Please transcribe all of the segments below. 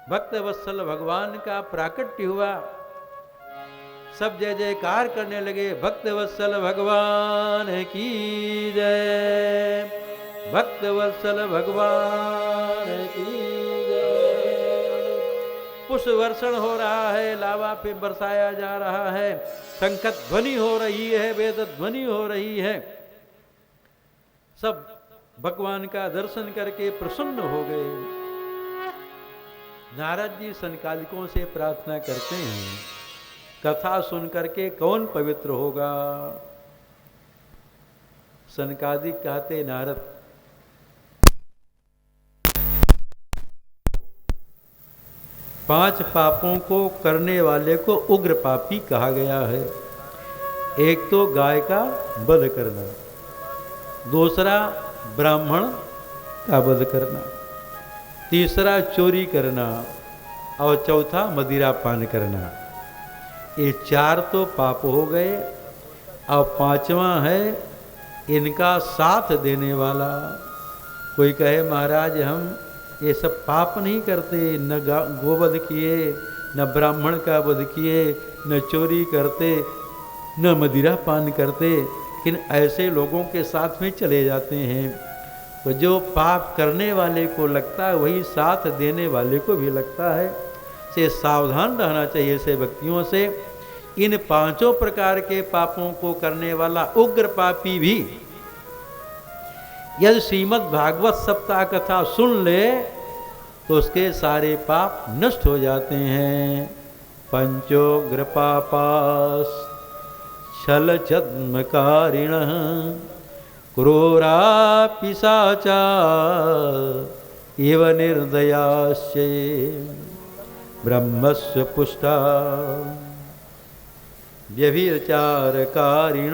भक्त वत्सल भगवान का प्राकट्य हुआ। सब जय जयकार करने लगे, भक्त वत्सल भगवान की जय, भक्त वत्सल भगवान की जय। पुष्प वर्षण हो रहा है, लावा पे बरसाया जा रहा है, शंखत ध्वनि हो रही है, वेद ध्वनि हो रही है। सब भगवान का दर्शन करके प्रसन्न हो गए। नारद जी सनकादिकों से प्रार्थना करते हैं, कथा सुन करके कौन पवित्र होगा। सनकादिक कहते, नारद पांच पापों को करने वाले को उग्र पापी कहा गया है। एक तो गाय का वध करना, दूसरा ब्राह्मण का वध करना, तीसरा चोरी करना और चौथा मदिरा पान करना। ये चार तो पाप हो गए। और पांचवा है इनका साथ देने वाला। कोई कहे महाराज हम ये सब पाप नहीं करते, न गोवध किए, न ब्राह्मण का वध किए, न चोरी करते, न मदिरा पान करते, लेकिन ऐसे लोगों के साथ में चले जाते हैं। तो जो पाप करने वाले को लगता है वही साथ देने वाले को भी लगता है। से सावधान रहना चाहिए ऐसे व्यक्तियों से। इन पांचों प्रकार के पापों को करने वाला उग्र पापी भी यदि श्रीमद् भागवत सप्ताह कथा सुन ले तो उसके सारे पाप नष्ट हो जाते हैं। पंचोग्र पापास छल छद्मकारिण क्रूरा पिशाचा इव निर्दयाश्च ब्रह्मस्य पुष्टा व्यभिचारकारिण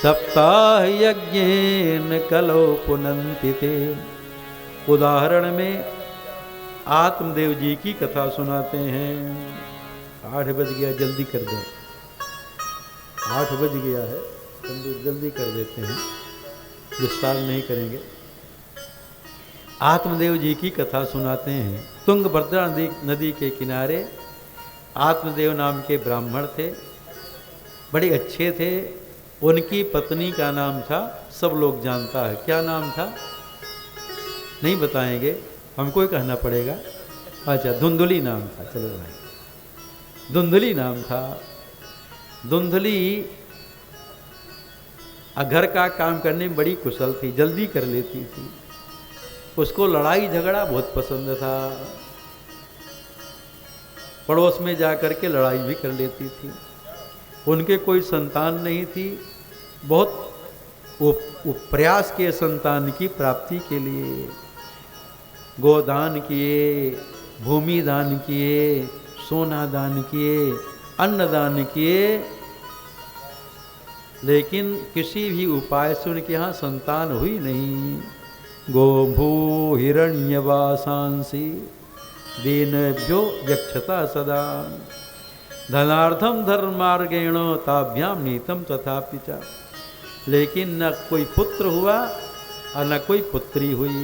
सप्ताह यज्ञेन कलो पुनन्ति ते। उदाहरण में आत्मदेव जी की कथा सुनाते हैं। 8 बज गया, जल्दी कर दें। 8 बज गया है, जल्दी कर देते हैं, विस्तार नहीं करेंगे। आत्मदेव जी की कथा सुनाते हैं। तुंगभद्रा नदी के किनारे आत्मदेव नाम के ब्राह्मण थे, बड़े अच्छे थे। उनकी पत्नी का नाम था, सब लोग जानता है, क्या नाम था नहीं बताएंगे, हमको ही कहना पड़ेगा। अच्छा, धुंधली नाम था। चलो भाई, धुंधली नाम था। धुंधली घर का काम करने में बड़ी कुशल थी, जल्दी कर लेती थी। उसको लड़ाई झगड़ा बहुत पसंद था। पड़ोस में जा कर के लड़ाई भी कर लेती थी। उनके कोई संतान नहीं थी। बहुत वो प्रयास किए संतान की प्राप्ति के लिए, गोदान किए, भूमि दान किए, सोना दान किए, अन्न दान किए, लेकिन किसी भी उपाय से उनके यहाँ संतान हुई नहीं। गोभू हिरण्यवासांसी दीनभ्यो यक्षता सदा धनार्थम धर्मार्गेण ताभ्याम नीतम तथापि च। लेकिन न कोई पुत्र हुआ और न कोई पुत्री हुई।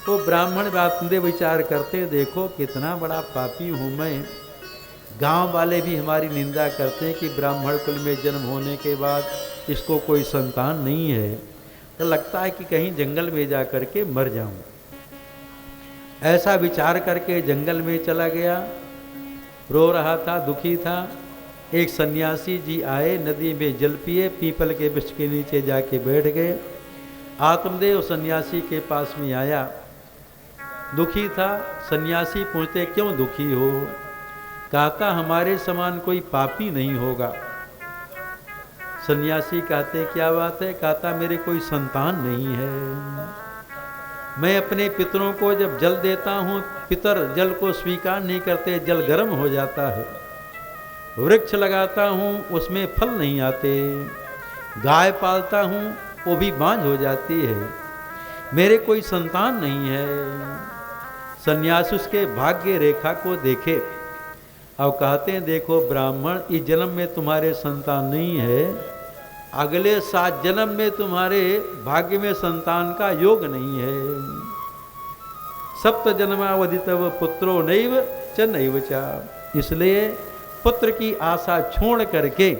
तो ब्राह्मण आत्मदेव विचार करते, देखो कितना बड़ा पापी हूँ मैं। गांव वाले भी हमारी निंदा करते हैं कि ब्राह्मण कुल में जन्म होने के बाद इसको कोई संतान नहीं है, तो लगता है कि कहीं जंगल में जा कर के मर जाऊं। ऐसा विचार करके जंगल में चला गया। रो रहा था, दुखी था। एक सन्यासी जी आए, नदी में जल पिए, पीपल के वृक्ष के नीचे जाके बैठ गए। आत्मदेव सन्यासी के पास में आया, दुखी था। सन्यासी पूछते, क्यों दुखी हो? कहता, हमारे समान कोई पापी नहीं होगा। सन्यासी कहते, क्या बात है? कहता, मेरे कोई संतान नहीं है। मैं अपने पितरों को जब जल देता हूँ, पितर जल को स्वीकार नहीं करते, जल गर्म हो जाता है। वृक्ष लगाता हूँ, उसमें फल नहीं आते। गाय पालता हूँ, वो भी बांझ हो जाती है। मेरे कोई संतान नहीं है। सन्यासी उसके भाग्य रेखा को देखे और कहते हैं, देखो ब्राह्मण, इस जन्म में तुम्हारे संतान नहीं है, अगले 7 जन्म में तुम्हारे भाग्य में संतान का योग नहीं है। सप्त जन्मावधि तव पुत्रो नैव च नैव चा। इसलिए पुत्र की आशा छोड़ करके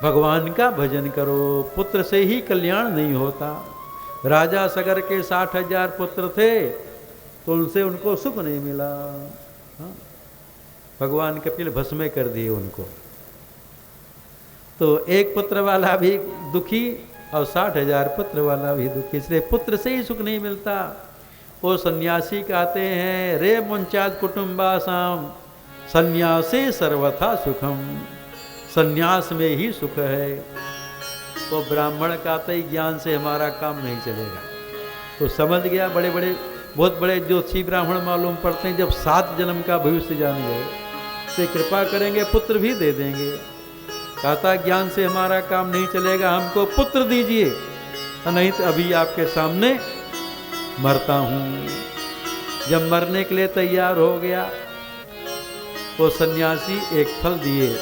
भगवान का भजन करो। पुत्र से ही कल्याण नहीं होता। राजा सगर के 60,000 पुत्र थे तो उनसे उनको सुख नहीं मिला। हाँ? भगवान कपिल भस्म कर दिए उनको। तो एक पुत्र वाला भी दुखी और 60,000 पुत्र वाला भी दुखी। इसलिए पुत्र से ही सुख नहीं मिलता। वो सन्यासी कहते हैं रे मुंचाद कुटुंबासाम सन्यासे सर्वथा सुखम। सन्यास में ही सुख है। तो ब्राह्मण कहते ही ज्ञान से हमारा काम नहीं चलेगा। तो समझ गया। बड़े बड़े बहुत बड़े ज्योतिषी ब्राह्मण मालूम पड़ते हैं जब 7 जन्म का भविष्य जान गए तो कृपा करेंगे पुत्र भी दे देंगे। कहता ज्ञान से हमारा काम नहीं चलेगा, हमको पुत्र दीजिए, नहीं तो अभी आपके सामने मरता हूं। जब मरने के लिए तैयार हो गया वो सन्यासी एक फल दिए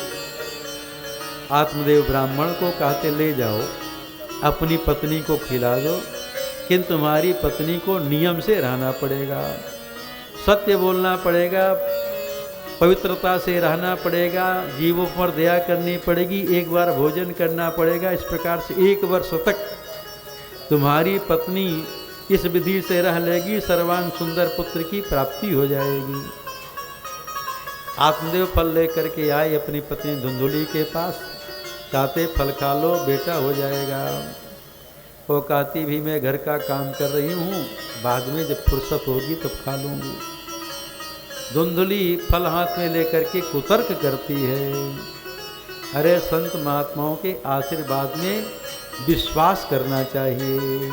आत्मदेव ब्राह्मण को। कहते ले जाओ अपनी पत्नी को खिला दो, किंतु तुम्हारी पत्नी को नियम से रहना पड़ेगा, सत्य बोलना पड़ेगा, पवित्रता से रहना पड़ेगा, जीवों पर दया करनी पड़ेगी, एक बार भोजन करना पड़ेगा। इस प्रकार से 1 वर्ष तक तुम्हारी पत्नी इस विधि से रह लेगी, सर्वांग सुंदर पुत्र की प्राप्ति हो जाएगी। आत्मदेव फल लेकर के आए अपनी पत्नी धुंधुली के पास। कहते फल खा लो बेटा हो जाएगा। वो कहती भी मैं घर का काम कर रही हूँ, बाद में जब फुर्सत होगी तब खा लूँगी। धुंधुली फल हाथ में लेकर के कुतर्क करती है। अरे संत महात्माओं के आशीर्वाद में विश्वास करना चाहिए,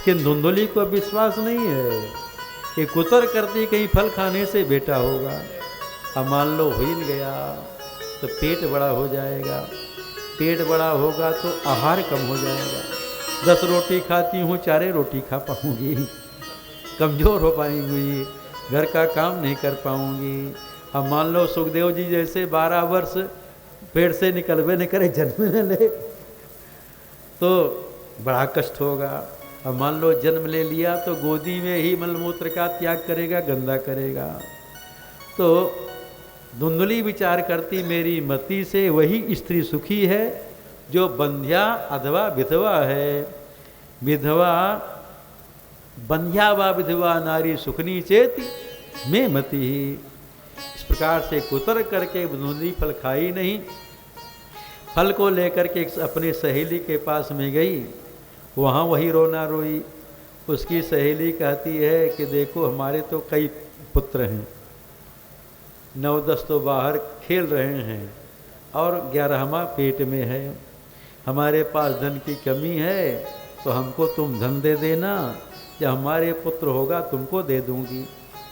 कि धुंधुली को विश्वास नहीं है। ये कुतर्क करती कहीं फल खाने से बेटा होगा। अब मान लो हो ही गया तो पेट बड़ा हो जाएगा, पेट बड़ा होगा तो आहार कम हो जाएगा। 10 रोटी खाती हूँ 4 रोटी खा पाऊँगी, कमज़ोर हो पाएंगी, घर का काम नहीं कर पाऊँगी। अब मान लो सुखदेव जी जैसे 12 वर्ष पेट से निकलवे न करे, जन्म न ले, तो बड़ा कष्ट होगा। अब मान लो जन्म ले लिया तो गोदी में ही मलमूत्र का त्याग करेगा, गंदा करेगा। तो धुंधुली विचार करती मेरी मति से वही स्त्री सुखी है जो बंध्या अथवा विधवा है। विधवा बंध्या व विधवा नारी सुखनी चेत में मति ही। इस प्रकार से कुतर्क करके धुंधुली फल खाई नहीं। फल को लेकर के अपनी सहेली के पास में गई, वहाँ वही रोना रोई। उसकी सहेली कहती है कि देखो हमारे तो कई पुत्र हैं, 9-10 तो बाहर खेल रहे हैं और 11वां पेट में है। हमारे पास धन की कमी है तो हमको तुम धन दे देना, जब हमारे पुत्र होगा तुमको दे दूंगी।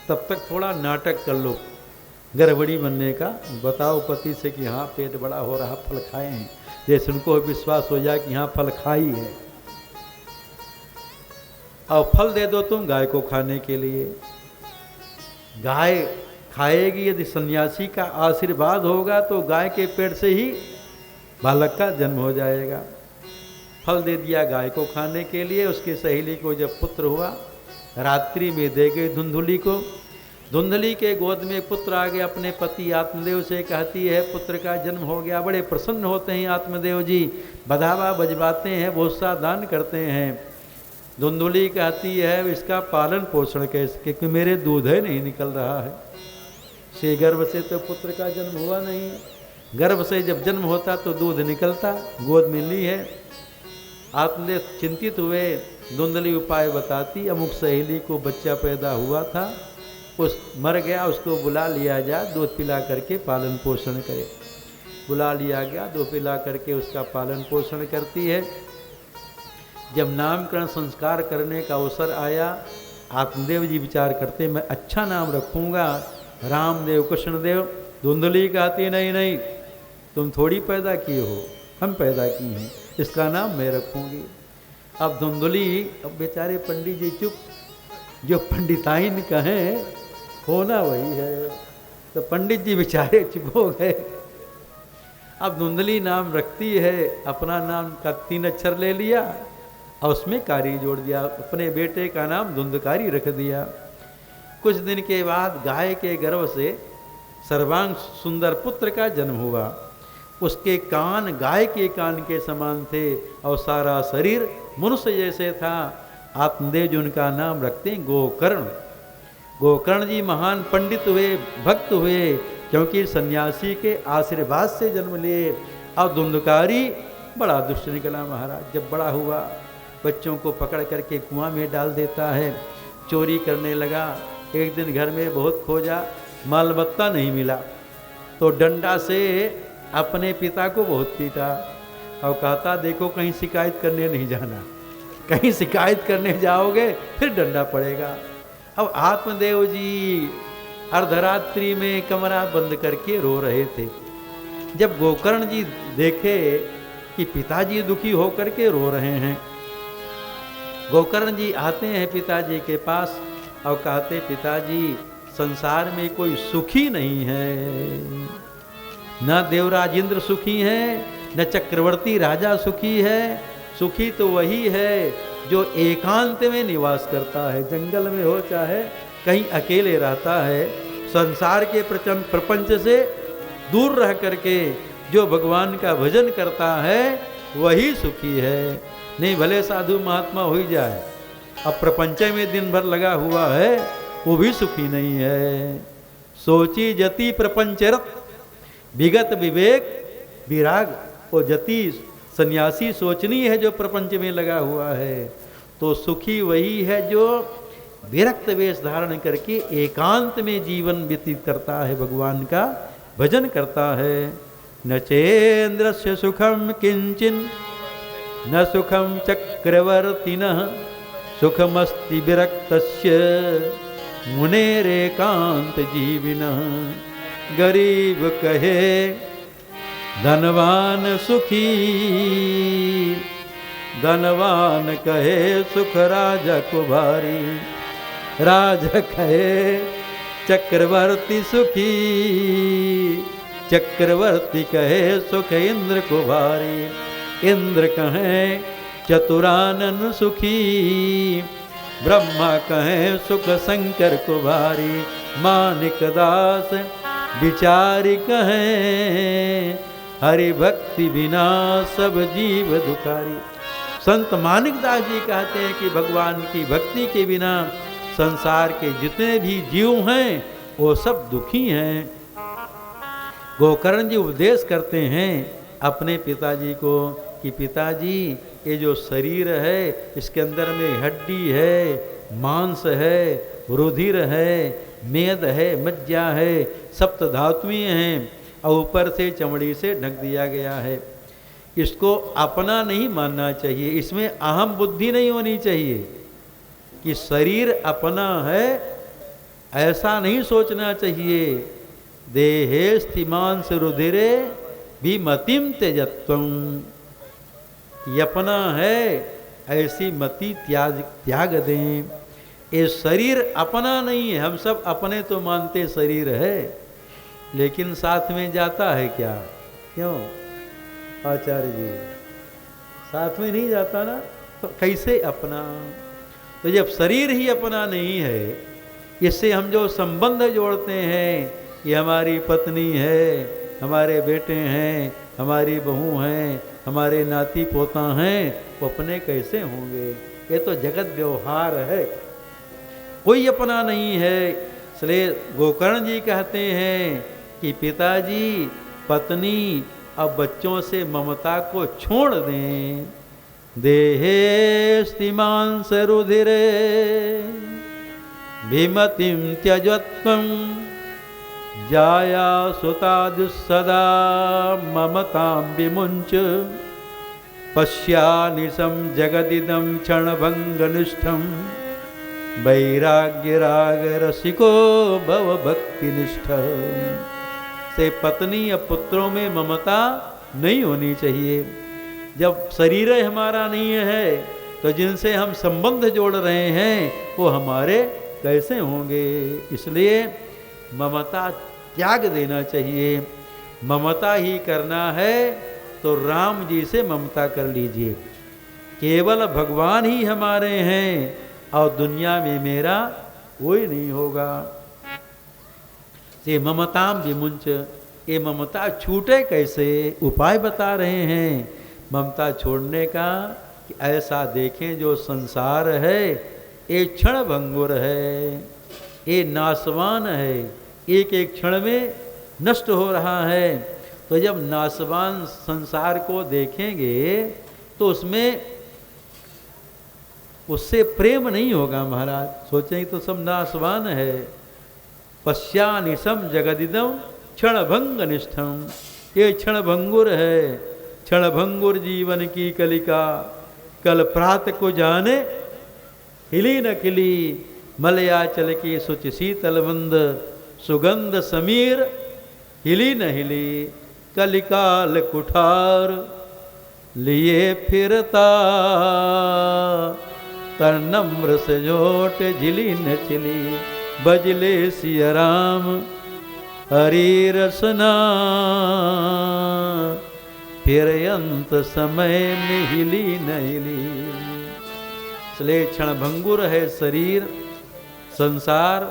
तब तक थोड़ा नाटक कर लो गड़बड़ी बनने का, बताओ पति से कि हाँ पेट बड़ा हो रहा, फल खाए हैं, जैसे उनको विश्वास हो जाए कि हाँ फल खाई है। और फल दे दो तुम गाय को खाने के लिए। गाय खाएगी, यदि सन्यासी का आशीर्वाद होगा तो गाय के पेट से ही बालक का जन्म हो जाएगा। फल दे दिया गाय को खाने के लिए। उसकी सहेली को जब पुत्र हुआ, रात्रि में दे गई धुंधुली को। धुंधुली के गोद में पुत्र आ गया। अपने पति आत्मदेव से कहती है पुत्र का जन्म हो गया। बड़े प्रसन्न होते हैं आत्मदेव जी, बधावा बजवाते हैं, बहुत सा दान करते हैं। धुंधुली कहती है इसका पालन पोषण कैसे, क्योंकि मेरे दूध है नहीं निकल रहा है, से गर्भ से तो पुत्र का जन्म हुआ नहीं। गर्भ से जब जन्म होता तो दूध निकलता, गोद में ली है। आत्मदेव चिंतित हुए। धुंधुली उपाय बताती, अमुक सहेली को बच्चा पैदा हुआ था, उस मर गया, उसको बुला लिया जाए, दूध पिला करके पालन पोषण करे। बुला लिया गया, दूध पिला करके उसका पालन पोषण करती है। जब नामकरण संस्कार करने का अवसर आया, आत्मदेव जी विचार करते मैं अच्छा नाम रखूँगा, रामदेव कृष्णदेव। धुंधुली कहती नहीं नहीं, तुम थोड़ी पैदा किए हो, हम पैदा किए हैं, इसका नाम मैं रखूँगी। अब धुंधुली, अब बेचारे पंडित जी चुप, जो पंडिताइन कहें होना वही है। तो पंडित जी बेचारे चुप हो गए। अब धुंधुली नाम रखती है, अपना नाम का 3 अक्षर ले लिया और उसमें कारी जोड़ दिया, अपने बेटे का नाम धुंधकारी रख दिया। कुछ दिन के बाद गाय के गर्भ से सर्वांग सुंदर पुत्र का जन्म हुआ। उसके कान गाय के कान के समान थे और सारा शरीर मनुष्य जैसे था। आत्मदेव जी उनका नाम रखते हैं गोकर्ण। गोकर्ण जी महान पंडित हुए, भक्त हुए, क्योंकि सन्यासी के आशीर्वाद से जन्म लिए। और धुंधकारी बड़ा दुष्ट निकला महाराज। जब बड़ा हुआ बच्चों को पकड़ करके कुआं में डाल देता है, चोरी करने लगा। एक दिन घर में बहुत खोजा, माल बत्ता नहीं मिला, तो डंडा से अपने पिता को बहुत पीटा और कहता देखो कहीं शिकायत करने नहीं जाना, कहीं शिकायत करने जाओगे फिर डंडा पड़ेगा। अब आत्मदेव जी अर्धरात्रि में कमरा बंद करके रो रहे थे। जब गोकर्ण जी देखे कि पिताजी दुखी होकर के रो रहे हैं, गोकर्ण जी आते हैं पिताजी के पास और कहते पिताजी संसार में कोई सुखी नहीं है, न देवराज इंद्र सुखी है, न चक्रवर्ती राजा सुखी है। सुखी तो वही है जो एकांत में निवास करता है, जंगल में हो चाहे कहीं अकेले रहता है, संसार के प्रपंच से दूर रह करके जो भगवान का भजन करता है वही सुखी है। नहीं भले साधु महात्मा हो ही जाए, अब प्रपंच में दिन भर लगा हुआ है वो भी सुखी नहीं है। सोची जति प्रपंचरत विगत विवेक विराग। वो जति सन्यासी सोचनी है जो प्रपंच में लगा हुआ है, तो सुखी वही है जो विरक्त वेश धारण करके एकांत में जीवन व्यतीत करता है, भगवान का भजन करता है। न चेन्द्रस्य सुखम किंचिन न सुखम चक्रवर्तिनः सुखमस्ति विरक्तस्य मुनेरेकांत जीविनः। गरीब कहे धनवान सुखी, धनवान कहे सुख राजा कुभारी, राजा कहे चक्रवर्ती सुखी, चक्रवर्ती कहे सुख इंद्र कुभारी, इंद्र कहे चतुरानन सुखी, ब्रह्मा कहे सुख शंकर कुभारी, मानिक दास विचारी कहे हरि भक्ति बिना सब जीव दुखारी। संत मानिक दास जी कहते हैं कि भगवान की भक्ति के बिना संसार के जितने भी जीव हैं वो सब दुखी हैं। गोकर्ण जी उपदेश करते हैं अपने पिताजी को कि पिताजी ये जो शरीर है इसके अंदर में हड्डी है, मांस है, रुधिर है, मेद है, मज्जा है, सप्त धातुएं हैं और ऊपर से चमड़ी से ढक दिया गया है। इसको अपना नहीं मानना चाहिए, इसमें अहम बुद्धि नहीं होनी चाहिए कि शरीर अपना है, ऐसा नहीं सोचना चाहिए। देहे स्थिमांस रुधिरे विमतिम त्यजत्वम, ये अपना है ऐसी मति त्याग दें। ये शरीर अपना नहीं है, हम सब अपने तो मानते शरीर है, लेकिन साथ में जाता है क्या? क्यों आचार्य जी साथ में नहीं जाता ना, तो कैसे अपना? तो जब शरीर ही अपना नहीं है, इससे हम जो संबंध जोड़ते हैं, ये हमारी पत्नी है, हमारे बेटे हैं, हमारी बहू हैं, हमारे नाती पोता हैं, वो अपने कैसे होंगे? ये तो जगत व्यवहार है, कोई अपना नहीं है। इसलिए गोकर्ण जी कहते हैं कि पिताजी पत्नी अब बच्चों से ममता को छोड़ दें। देहे स्तिमांस रुधिरे विमतिम त्यजत्वं, जाया सुतादुस्सदा ममतां विमुञ्च, पश्यानिशं जगदिदं क्षणभङ्गनिष्ठं, वैराग्य राग रसिको भव भक्तिनिष्ठ। से पत्नी या पुत्रों में ममता नहीं होनी चाहिए। जब शरीर हमारा नहीं है तो जिनसे हम संबंध जोड़ रहे हैं वो हमारे कैसे होंगे? इसलिए ममता त्याग देना चाहिए। ममता ही करना है तो राम जी से ममता कर लीजिए। केवल भगवान ही हमारे हैं और दुनिया में मेरा कोई नहीं होगा। ये ममताम विमुंच, ये ममता छूटे कैसे, उपाय बता रहे हैं ममता छोड़ने का। कि ऐसा देखें जो संसार है ये क्षण भंगुर है, ये नाशवान है, एक एक क्षण में नष्ट हो रहा है। तो जब नाशवान संसार को देखेंगे तो उससे प्रेम नहीं होगा महाराज। सोचेंगे तो सब नाशवान है। पश्यानिशम जगदिदम क्षण भंग निष्ठम, ये क्षण भंगुर है। क्षण भंगुर जीवन की कलिका, कल प्रात को जाने हिली न खिली। मलयाचल की सुच शीतल मंद, सुगंध समीर हिली न हिली। कलिकाल कुठार लिए फिरता, तरनम्र से जोट झिली न चिली। बजले सिया राम हरि रसना, फिर अंत समय में हिली न हिली। इसलिए क्षण भंगुर है शरीर संसार।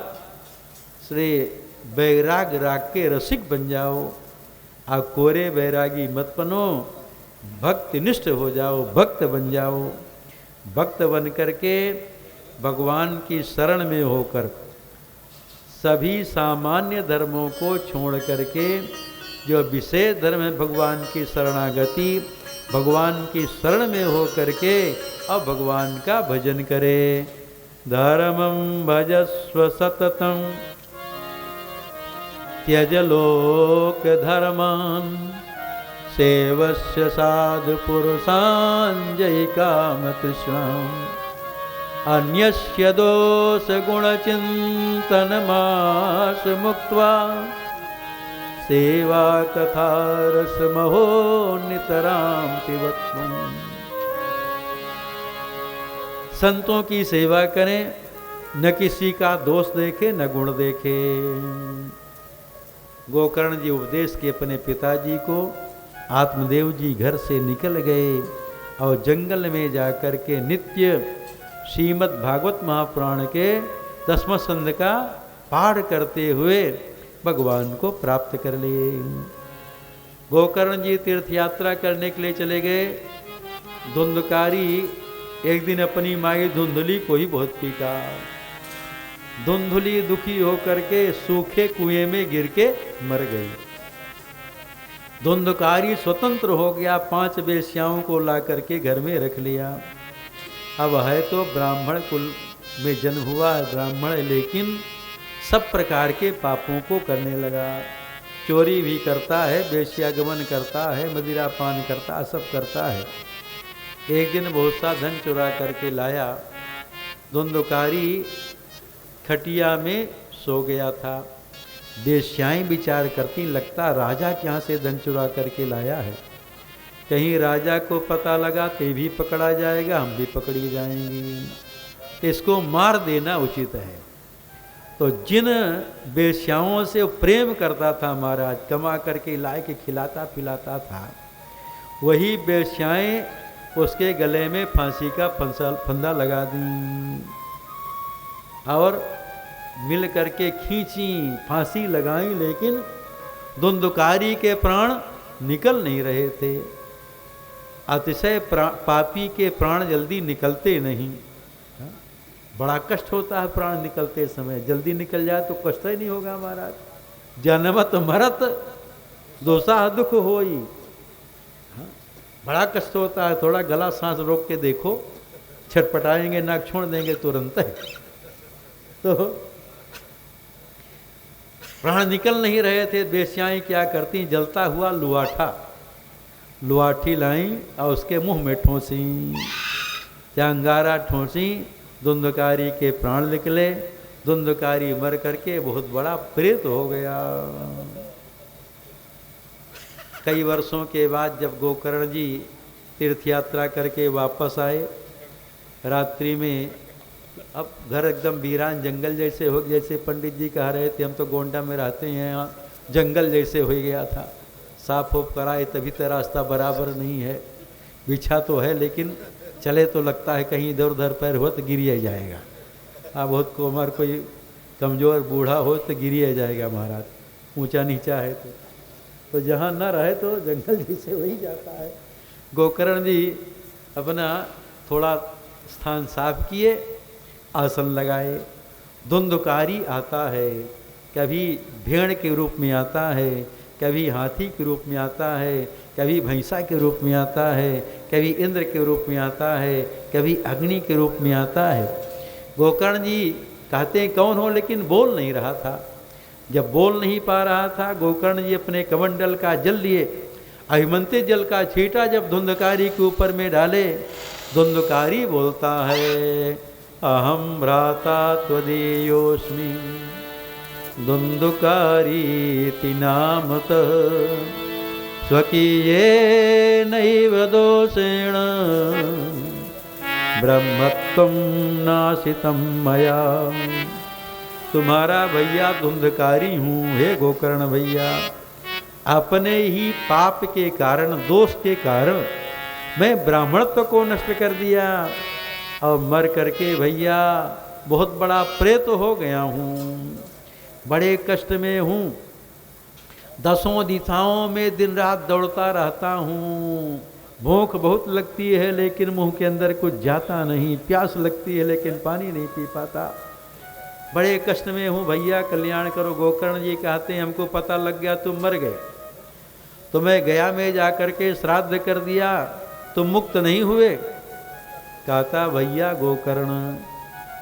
श्री बैराग राग के रसिक बन जाओ, आप कोरे बैरागी मत बनो, भक्ति निष्ठ हो जाओ, भक्त बन जाओ। भक्त बन करके भगवान की शरण में होकर सभी सामान्य धर्मों को छोड़ करके जो विशेष धर्म है भगवान की शरणागति, भगवान की शरण में हो करके अब भगवान का भजन करे। धर्मं भजस्व सततं त्यज लोक धर्मान्, सेवस्य साधु पुरुषान् जय काम तृष्णाम्। अन्यस्य दोष गुण चिंतन मास मुक्त्वा, सेवा कथा रस महो नितराम पिबत्वम्। संतों की सेवा करें, न किसी का दोष देखे न गुण देखे। गोकर्ण जी उपदेश के अपने पिताजी को, आत्मदेव जी घर से निकल गए और जंगल में जाकर के नित्य श्रीमद् भागवत महापुराण के 10वां स्कंद का पाठ करते हुए भगवान को प्राप्त कर लिए। गोकर्ण जी तीर्थ यात्रा करने के लिए चले गए। धुंधकारी एक दिन अपनी माई धुंधली को ही बहुत पीटा। धुंधली दुखी होकर के सूखे कुएं में गिर के मर गई। धुंधकारी स्वतंत्र हो गया, 5 वेश्याओं को ला करके घर में रख लिया। अब है तो ब्राह्मण कुल में जन्म हुआ है, ब्राह्मण है, लेकिन सब प्रकार के पापों को करने लगा। चोरी भी करता है, वेश्यागमन करता है, मदिरा पान करता है, सब करता है। एक दिन बहुत सा धन चुरा करके लाया। धुंधकारी खटिया में सो गया था। वेश्याएं विचार करती, लगता राजा के यहाँ से धन चुरा करके लाया है, कहीं राजा को पता लगा तो भी पकड़ा जाएगा, हम भी पकड़ी जाएंगी, इसको मार देना उचित है। तो जिन वेश्याओं से प्रेम करता था महाराज, कमा करके लाए के खिलाता पिलाता था, वही वेश्याएं उसके गले में फांसी का फंदा लगा दी और मिल करके खींची, फांसी लगाई, लेकिन धुंधकारी के प्राण निकल नहीं रहे थे। अतिशय पापी के प्राण जल्दी निकलते नहीं। बड़ा कष्ट होता है प्राण निकलते समय, जल्दी निकल जाए तो कष्ट ही नहीं होगा महाराज। जन्मत मरत दोषा दुख होई, बड़ा कष्ट होता है। थोड़ा गला सांस रोक के देखो, छटपटाएंगे, नाक छोड़ देंगे तुरंत है। तो प्राण निकल नहीं रहे थे। वेश्याएं क्या करती, जलता हुआ लुआठी लाई और उसके मुंह में ठोंसी, या अंगारा ठोंसी, धुंधकारी के प्राण निकले। धुंधकारी मर करके बहुत बड़ा प्रेत हो गया। कई वर्षों के बाद जब गोकर्ण जी तीर्थ यात्रा करके वापस आए, रात्रि में अब घर एकदम वीरान जंगल जैसे हो, जैसे पंडित जी कह रहे थे, हम तो गोंडा में रहते हैं, यहाँ जंगल जैसे हो गया था। साफ कराए तभी तो रास्ता बराबर नहीं है, बिछा तो है लेकिन चले तो लगता है कहीं इधर उधर पैर हो तो गिर ही जाएगा। बहुत कोमर कोई कमज़ोर बूढ़ा हो तो गिर ही जाएगा महाराज, ऊंचा नीचा है तो जहाँ न रहे तो जंगल जैसे वही जाता है। गोकर्ण जी अपना थोड़ा स्थान साफ किए, आसन लगाए। धुंधकारी आता है, कभी भेड़ के रूप में आता है, कभी हाथी के रूप में आता है, कभी भैंसा के रूप में आता है, कभी इंद्र के रूप में आता है, कभी अग्नि के रूप में आता है। गोकर्ण जी कहते हैं कौन हो, लेकिन बोल नहीं रहा था। जब बोल नहीं पा रहा था, गोकर्ण जी अपने कमंडल का जल लिए, अभिमंत्रित जल का छींटा जब धुंधकारी के ऊपर में डाले, धुंधकारी बोलता है अहम भ्राता त्वदीयोस्मि धुंधकारीति नामतः स्वकीये नैव दोषेण ब्रह्मत्वं नाशितं मया। तुम्हारा भैया धुंधकारी हूँ हे गोकर्ण भैया, अपने ही पाप के कारण, दोष के कारण मैं ब्राह्मणत्व को नष्ट कर दिया और मर करके भैया बहुत बड़ा प्रेत हो गया हूँ, बड़े कष्ट में हूँ, 10 दिशाओं में दिन रात दौड़ता रहता हूँ, भूख बहुत लगती है लेकिन मुंह के अंदर कुछ जाता नहीं, प्यास लगती है लेकिन पानी नहीं पी पाता, बड़े कष्ट में हूँ भैया कल्याण करो। गोकर्ण जी कहते हैं हमको पता लग गया तुम मर गए, तो मैं गया में जाकर के श्राद्ध कर दिया, तुम मुक्त नहीं हुए। कहता भैया गोकर्ण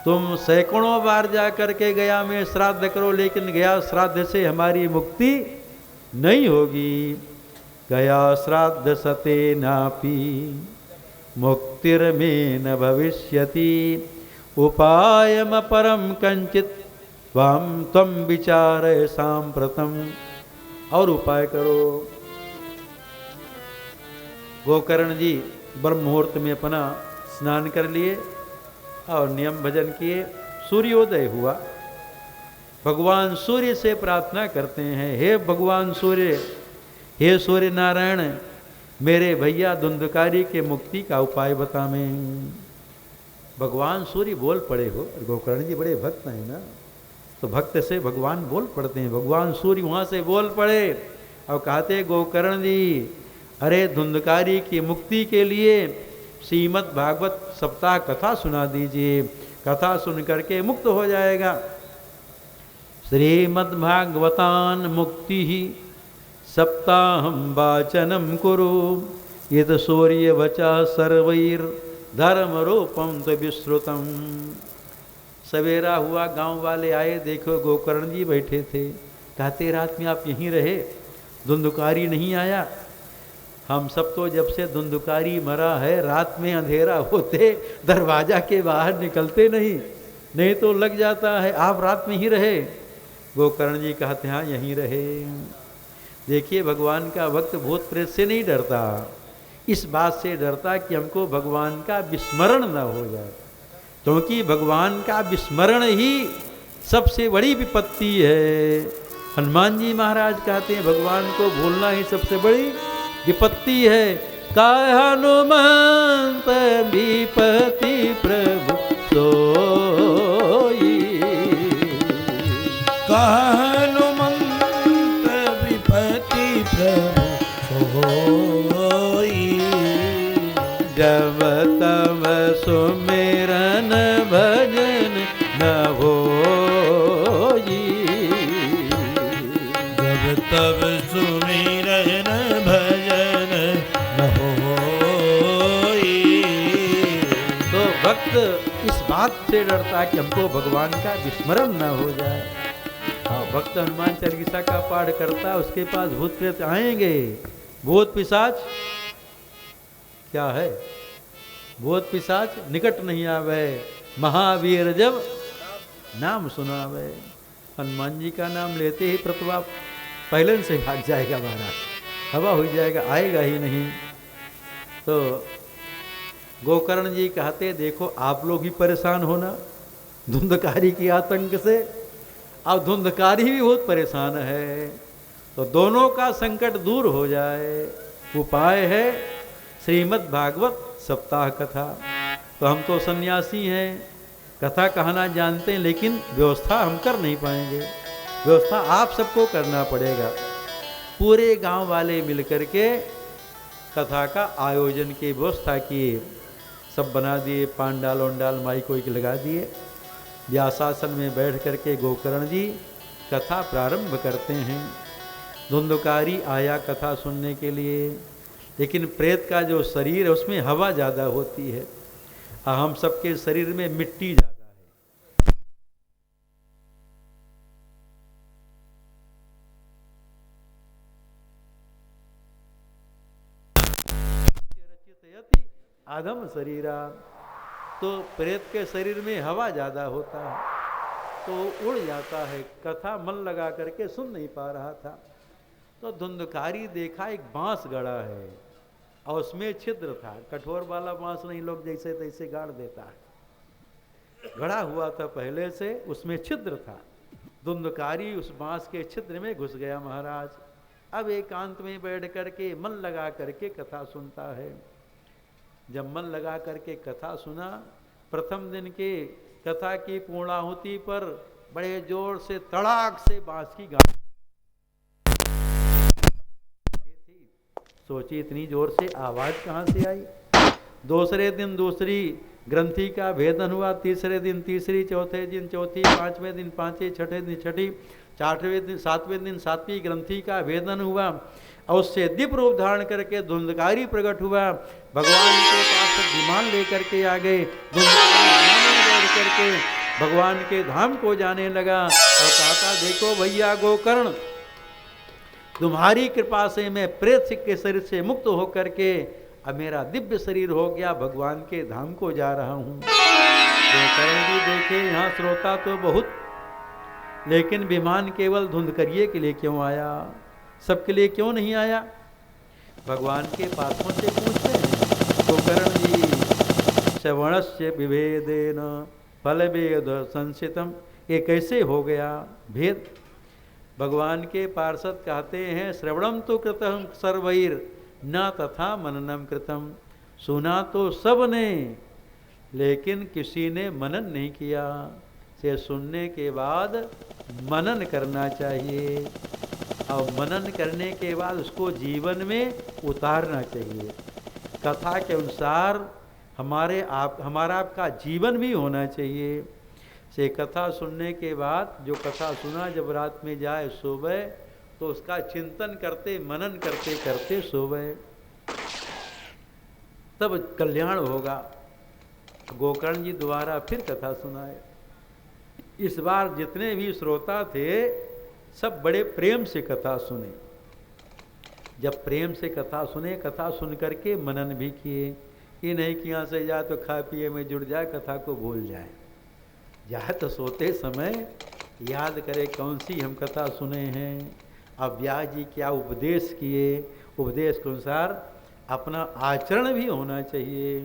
तुम सैकड़ों बार जा करके गया में श्राद्ध करो, लेकिन गया श्राद्ध से हमारी मुक्ति नहीं होगी। गया श्राद्ध सते नापि मुक्तिर्मे न भविष्यति उपायम परम कंचित त्वं विचारय सांप्रतम। और उपाय करो। गोकर्ण जी ब्रह्म मुहूर्त में अपना स्नान कर लिए और नियम भजन किए। सूर्योदय हुआ, भगवान सूर्य से प्रार्थना करते हैं, हे भगवान सूर्य, हे सूर्य नारायण, मेरे भैया धुंधकारी के मुक्ति का उपाय बता। में भगवान सूर्य बोल पड़े हो, गोकर्ण जी बड़े भक्त हैं ना, तो भक्त से भगवान बोल पड़ते हैं। भगवान सूर्य वहाँ से बोल पड़े और कहते गोकर्ण जी अरे धुंधकारी की मुक्ति के लिए श्रीमद् भागवत सप्ताह कथा सुना दीजिए, कथा सुन करके मुक्त हो जाएगा। श्रीमद् भागवतान मुक्ति ही सप्ताहम वाचनम कुरु यत सूर्य वचा सर्वैर धर्म रूपम तो विश्रुतम। सवेरा हुआ, गांव वाले आए, देखो गोकर्ण जी बैठे थे। कहते रात में आप यहीं रहे, धुंधकारी नहीं आया। हम सब तो जब से धुंधकारी मरा है रात में अंधेरा होते दरवाजा के बाहर निकलते नहीं तो लग जाता है, आप रात में ही रहे। गोकर्ण जी कहते हाँ यहीं रहे। देखिए भगवान का भक्त भूत प्रेत से नहीं डरता, इस बात से डरता कि हमको भगवान का विस्मरण न हो जाए, क्योंकि भगवान का विस्मरण ही सबसे बड़ी विपत्ति है। हनुमान जी महाराज कहते हैं भगवान को भूलना ही सबसे बड़ी विपत्ति है। काय हनुमंत विपत्ति प्रभु सोई, हनुमंत विपत्ति प्रभु सोई। जब तब सुमिरन भजन न होई, जब तब सुमिरन भजन न होई। तो भक्त इस बात से डरता कि हमको भगवान का विस्मरण न हो जाए। हाँ, भक्त हनुमान चालीसा का पाठ करता, उसके पास भूत प्रेत आएंगे। भूत पिशाच क्या है? भूत पिशाच निकट नहीं आवे, महावीर जब नाम सुनावे। हनुमान जी का नाम लेते ही प्रतवा पहले से भाग जाएगा महाराज, हवा हो जाएगा, आएगा ही नहीं। तो गोकर्ण जी कहते देखो आप लोग भी परेशान होना धुंधकारी की आतंक से, अब धुंधकारी भी बहुत परेशान है, तो दोनों का संकट दूर हो जाए। उपाय है श्रीमद् भागवत सप्ताह कथा। तो हम तो सन्यासी हैं, कथा कहना जानते हैं, लेकिन व्यवस्था हम कर नहीं पाएंगे। व्यवस्था आप सबको करना पड़ेगा। पूरे गांव वाले मिलकर के कथा का आयोजन की व्यवस्था किए, सब बना दिए, पांडाल वांडाल माइक वाइक लगा दिए। व्यासासन में बैठ करके गोकर्ण जी कथा प्रारंभ करते हैं। धुंधकारी आया कथा सुनने के लिए, लेकिन प्रेत का जो शरीर है उसमें हवा ज़्यादा होती है और हम सबके शरीर में मिट्टी ज़्यादा है। आदम शरीरा, तो प्रेत के शरीर में हवा ज़्यादा होता है तो उड़ जाता है। कथा मन लगा करके सुन नहीं पा रहा था। तो धुंधकारी देखा एक बांस गड़ा है और उसमें छिद्र था। कठोर वाला बांस नहीं, लोग जैसे तैसे गाड़ देता है। गड़ा हुआ था पहले से, उसमें छिद्र था। धुंधकारी उस बांस के छिद्र में घुस गया महाराज। अब एकांत में बैठ करके मन लगा करके कथा सुनता है। जब मन लगा करके कथा सुना, प्रथम दिन के कथा की पूर्णाहुति पर बड़े जोर से तड़ाक से बांस की गाड़ी थी। सोची इतनी जोर से आवाज कहाँ से आई। दूसरे दिन दूसरी ग्रंथि का भेदन हुआ, तीसरे दिन तीसरी, चौथे दिन चौथी, पांचवें दिन पांचवी, छठे दिन छठी, छठवें दिन सातवें दिन सातवीं ग्रंथि का भेदन हुआ और उससे दिव्य रूप धारण करके धुंधकारी प्रकट हुआ। भगवान के पास विमान लेकर के आ गए। करके भगवान के धाम को जाने लगा और कहा था, देखो भैया गोकर्ण, तुम्हारी कृपा से मैं प्रेत के शरीर से मुक्त होकर के अब मेरा दिव्य शरीर हो गया, भगवान के धाम को जा रहा हूँ। गोकर्ण जी देखे यहाँ श्रोता तो बहुत, लेकिन विमान केवल धुंधकरिये के लिए क्यों आया, सबके लिए क्यों नहीं आया। भगवान के पासों से पूछते हैं, गोकर्ण जी श्रवणस्य विभेदेन फल भेद संसितम, ये कैसे हो गया भेद। भगवान के पार्षद कहते हैं, श्रवणम तो कृतम सर्वैर न तथा मननम कृतम, सुना तो सब ने लेकिन किसी ने मनन नहीं किया। से सुनने के बाद मनन करना चाहिए और मनन करने के बाद उसको जीवन में उतारना चाहिए। कथा के अनुसार हमारा आपका जीवन भी होना चाहिए। से कथा सुनने के बाद जो कथा सुना जब रात में जाए सोवे तो उसका चिंतन करते मनन करते करते सोवे, तब कल्याण होगा। गोकर्ण जी द्वारा फिर कथा सुनाए। इस बार जितने भी श्रोता थे सब बड़े प्रेम से कथा सुने। जब प्रेम से कथा सुने, कथा सुन करके मनन भी किए। ये नहीं कि यहाँ से जाए तो खा पिए में जुड़ जाए, कथा को भूल जाए। जाए तो सोते समय याद करे कौन सी हम कथा सुने हैं, अब व्यास जी क्या उपदेश किए, उपदेश के अनुसार अपना आचरण भी होना चाहिए।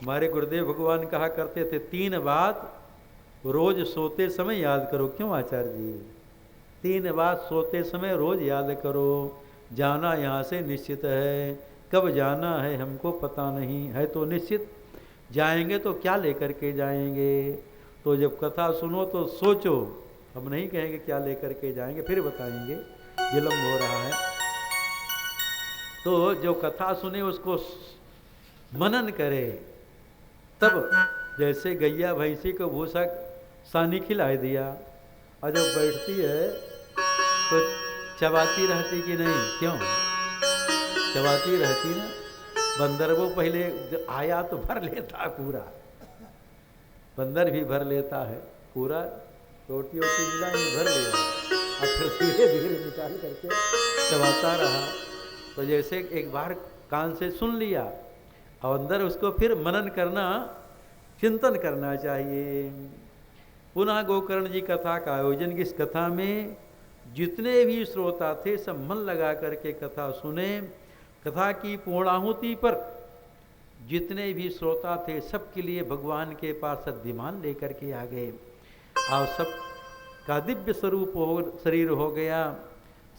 हमारे गुरुदेव भगवान कहा करते थे, 3 बात रोज सोते समय याद करो। क्यों आचार्य जी? 3 बात सोते समय रोज याद करो। जाना यहाँ से निश्चित है, कब जाना है हमको पता नहीं है, तो निश्चित जाएंगे तो क्या लेकर के जाएंगे। तो जब कथा सुनो तो सोचो, हम नहीं कहेंगे क्या लेकर के जाएंगे, फिर बताएंगे, विलम्ब हो रहा है। तो जो कथा सुने उसको मनन करे। तब जैसे गैया भैंसी को भूसा सानी खिला दिया और जब बैठती है तो चबाती रहती कि नहीं? क्यों चबाती रहती ना। बंदर वो पहले आया तो भर लेता है पूरा, बंदर भी भर लेता है पूरा, रोटी वोटी मिला नहीं भर लिया और फिर धीरे धीरे निकाल करके चबाता रहा। तो जैसे एक बार कान से सुन लिया और अंदर उसको फिर मनन करना, चिंतन करना चाहिए। पुनः गोकर्ण जी कथा का आयोजन, इस कथा में जितने भी श्रोता थे सब मन लगा करके कथा सुने। कथा की पूर्णाहुति पर जितने भी श्रोता थे सबके लिए भगवान के पास विमान लेकर के आ गए और सब का दिव्य स्वरूप शरीर हो गया।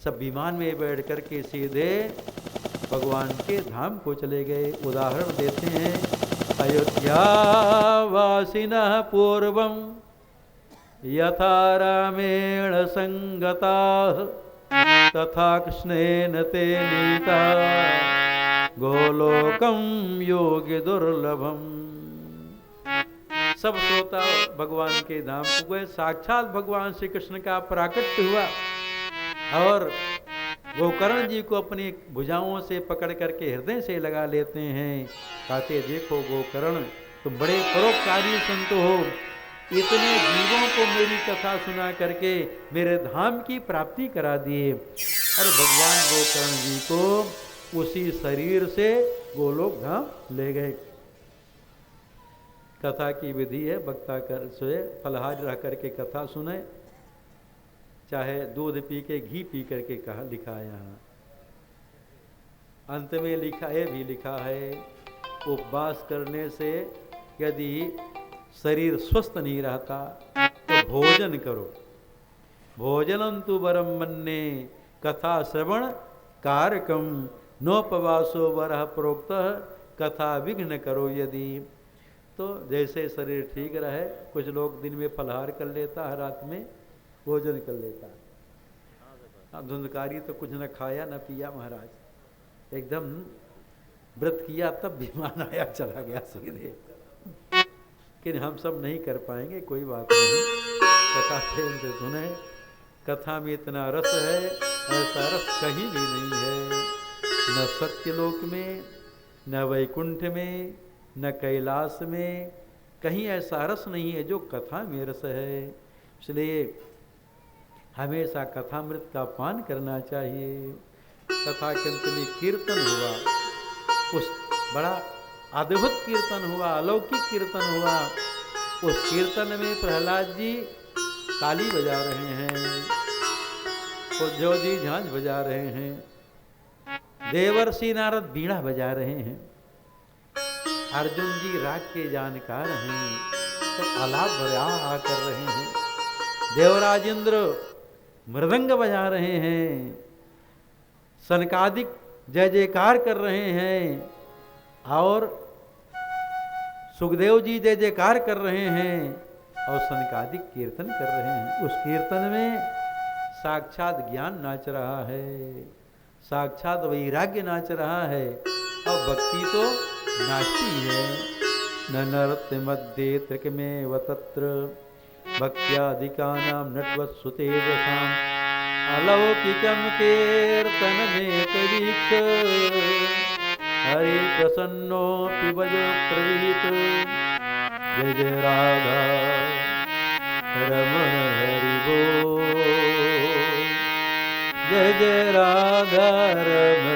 सब विमान में बैठ कर के सीधे भगवान के धाम को चले गए। उदाहरण देते हैं, अयोध्यावासिनः पूर्वं यथा रामेण संगताः तथा कृष्णेन ते नीता गोलोकं योगी दुर्लभम। सब श्रोता भगवान के धाम को गए। साक्षात भगवान श्री कृष्ण का प्राकट्य हुआ और गोकर्ण जी को अपनी भुजाओं से पकड़ करके हृदय से लगा लेते हैं। कहते देखो गोकर्ण तुम बड़े परोपकारी संत हो, इतने जीवों को मेरी कथा सुना करके मेरे धाम की प्राप्ति करा दिए। और भगवान गोकर्ण जी को उसी शरीर से गोलोक धाम ले गए। कथा की विधि है, वक्ता कर सोए फलहार रह करके कथा सुने, चाहे दूध पी के घी पी करके कहा लिखा है। यहाँ अंत में लिखा है भी लिखा है उपवास करने से यदि शरीर स्वस्थ नहीं रहता तो भोजन करो। भोजनं तु वरम मन्ये कथा श्रवण कारकम नोपवासो वरः प्रोक्तः कथा विघ्न करो यदि। तो जैसे शरीर ठीक रहे, कुछ लोग दिन में फलहार कर लेता है, रात में भोजन कर लेता है। धुंधकारी तो कुछ न खाया न पिया महाराज, एकदम व्रत किया तब विमान आया चला गया सीधे। लेकिन हम सब नहीं कर पाएंगे, कोई बात नहीं, कथा प्रेम से सुने। कथा में इतना रस है, ऐसा रस कहीं भी नहीं है, न सत्यलोक में, न वैकुंठ में, न कैलाश में, कहीं ऐसा रस नहीं है जो कथा में रस है। इसलिए हमेशा कथामृत का पान करना चाहिए। कथा के अंत में कीर्तन हुआ, उस बड़ा अद्भुत कीर्तन हुआ, अलौकिक कीर्तन हुआ। उस कीर्तन में प्रहलाद जी ताली बजा रहे हैं, उद्धव जी झांझ बजा रहे हैं, देवर्षि नारद बीड़ा बजा रहे हैं, अर्जुन जी राग के जानकार हैं तो आलाप बजा कर रहे हैं, देवराज इंद्र मृदंग बजा रहे हैं, सनकादिक जय जयकार कर रहे हैं और सुखदेव जी जय जयकार कर रहे हैं और सनकादिक कीर्तन कर रहे हैं। उस कीर्तन में साक्षात ज्ञान नाच रहा है, साक्षात वैराग्य नाच रहा है और भक्ति तो नाचती है। न नृत्य मध्ये त्रिकमेव तत्र भक्त्याधिकानां नटवत्सुतेजसाम् अलौकिकं कीर्तनमेतवीक्ष हरि प्रसन्नोऽपि भज प्रवीत। जय जय राधा रमण हरि बोल, जय जय राधा रमण